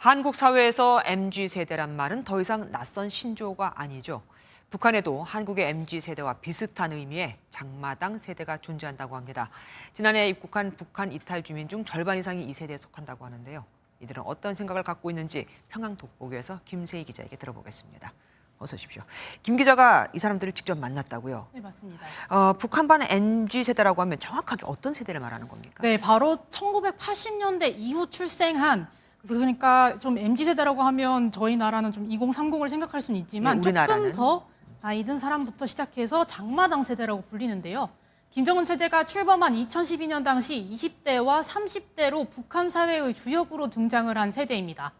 한국 사회에서 MZ세대란 말은 더 이상 낯선 신조어가 아니죠. 북한에도 한국의 MZ세대와 비슷한 의미의 장마당 세대가 존재한다고 합니다. 지난해 입국한 북한 이탈 주민 중 절반 이상이 이 세대에 속한다고 하는데요. 이들은 어떤 생각을 갖고 있는지 평양 돋보기에서 김세희 기자에게 들어보겠습니다. 어서 오십시오. 김 기자가 이 사람들을 직접 만났다고요? 네, 맞습니다. 북한반 MZ세대라고 하면 정확하게 어떤 세대를 말하는 겁니까? 네, 바로 1980년대 이후 출생한, 그러니까 좀 MZ세대라고 하면 저희 나라는 좀 2030을 생각할 수는 있지만 우리나라는? 조금 더 나이 든 사람부터 시작해서 장마당 세대라고 불리는데요. 김정은 체제가 출범한 2012년 당시 20대와 30대로 북한 사회의 주역으로 등장을 한 세대입니다.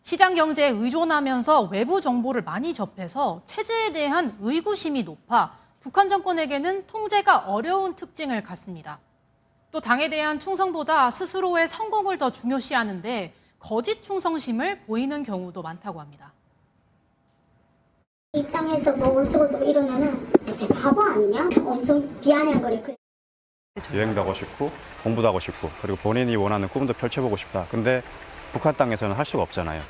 시장 경제에 의존하면서 외부 정보를 많이 접해서 체제에 대한 의구심이 높아 북한 정권에게는 통제가 어려운 특징을 갖습니다. 또 당에 대한 충성보다 스스로의 성공을 더 중요시하는데 거짓 충성심을 보이는 경우도 많다고 합니다. 입당해서 뭐 어쩌고저쩌고 이러면은 쟤 바보 아니냐? 엄청 비아냥거려. 여행도 하고 싶고 공부도 하고 싶고 그리고 본인이 원하는 꿈도 펼쳐보고 싶다. 근데 북한 땅에서는 할 수가 없잖아요.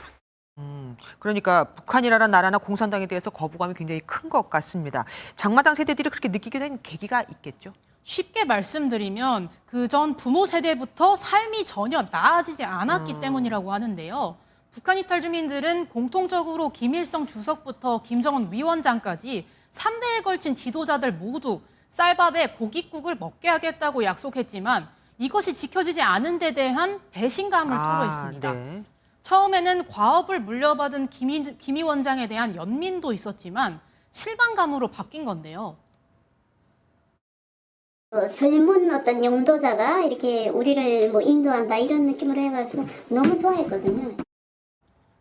그러니까 북한이라는 나라나 공산당에 대해서 거부감이 굉장히 큰 것 같습니다. 장마당 세대들이 그렇게 느끼게 된 계기가 있겠죠? 쉽게 말씀드리면 그전 부모 세대부터 삶이 전혀 나아지지 않았기 때문이라고 하는데요. 북한 이탈 주민들은 공통적으로 김일성 주석부터 김정은 위원장까지 3대에 걸친 지도자들 모두 쌀밥에 고깃국을 먹게 하겠다고 약속했지만 이것이 지켜지지 않은 데 대한 배신감을 토로했습니다. 네. 처음에는 과업을 물려받은 김 위원장에 대한 연민도 있었지만 실망감으로 바뀐 건데요. 젊은 어떤 영도자가 이렇게 우리를 뭐 인도한다 이런 느낌으로 해가지고 너무 좋아했거든요.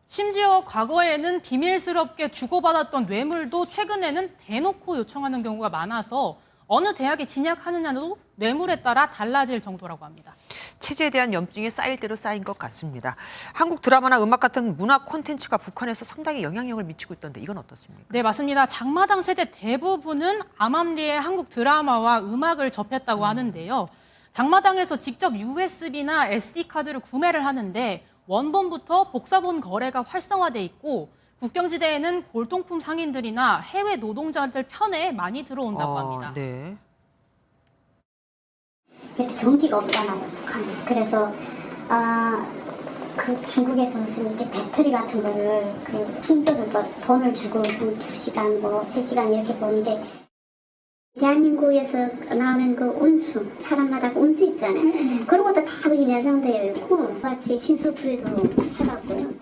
심지어 과거에는 비밀스럽게 주고받았던 뇌물도 최근에는 대놓고 요청하는 경우가 많아서 어느 대학에 진학하느냐도 뇌물에 따라 달라질 정도라고 합니다. 체제에 대한 염증이 쌓일 대로 쌓인 것 같습니다. 한국 드라마나 음악 같은 문화 콘텐츠가 북한에서 상당히 영향력을 미치고 있던데 이건 어떻습니까? 네, 맞습니다. 장마당 세대 대부분은 암암리의 한국 드라마와 음악을 접했다고 하는데요. 장마당에서 직접 USB나 SD카드를 구매를 하는데 원본부터 복사본 거래가 활성화돼 있고 국경지대에는 골동품 상인들이나 해외 노동자들 편에 많이 들어온다고 합니다. 네. 전기가 없잖아요, 북한에. 그래서 그 중국에서 무슨 이렇게 배터리 같은 거를 그 충전을 돈을 주고 한 2시간, 뭐 3시간 이렇게 보는데 대한민국에서 나오는 그 운수, 사람마다 그 운수 있잖아요. 그런 것도 다 거기 내장되어 있고 같이 신수풀이도 해봤고요.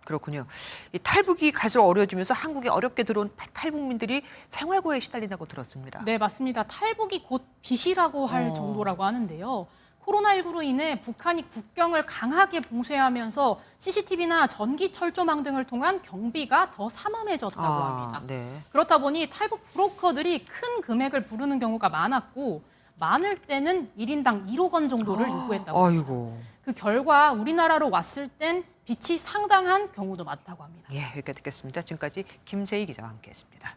그렇군요. 이 탈북이 갈수록 어려워지면서 한국에 어렵게 들어온 탈북민들이 생활고에 시달린다고 들었습니다. 네, 맞습니다. 탈북이 곧 빚이라고 할 정도라고 하는데요. 코로나19로 인해 북한이 국경을 강하게 봉쇄하면서 CCTV나 전기철조망 등을 통한 경비가 더 삼엄해졌다고 합니다. 네. 그렇다 보니 탈북 브로커들이 큰 금액을 부르는 경우가 많았고 많을 때는 1인당 1억 원 정도를 요구했다고 합니다. 아이고. 그 결과 우리나라로 왔을 땐 빚이 상당한 경우도 많다고 합니다. 예, 여기까지 듣겠습니다. 지금까지 김세희 기자와 함께했습니다.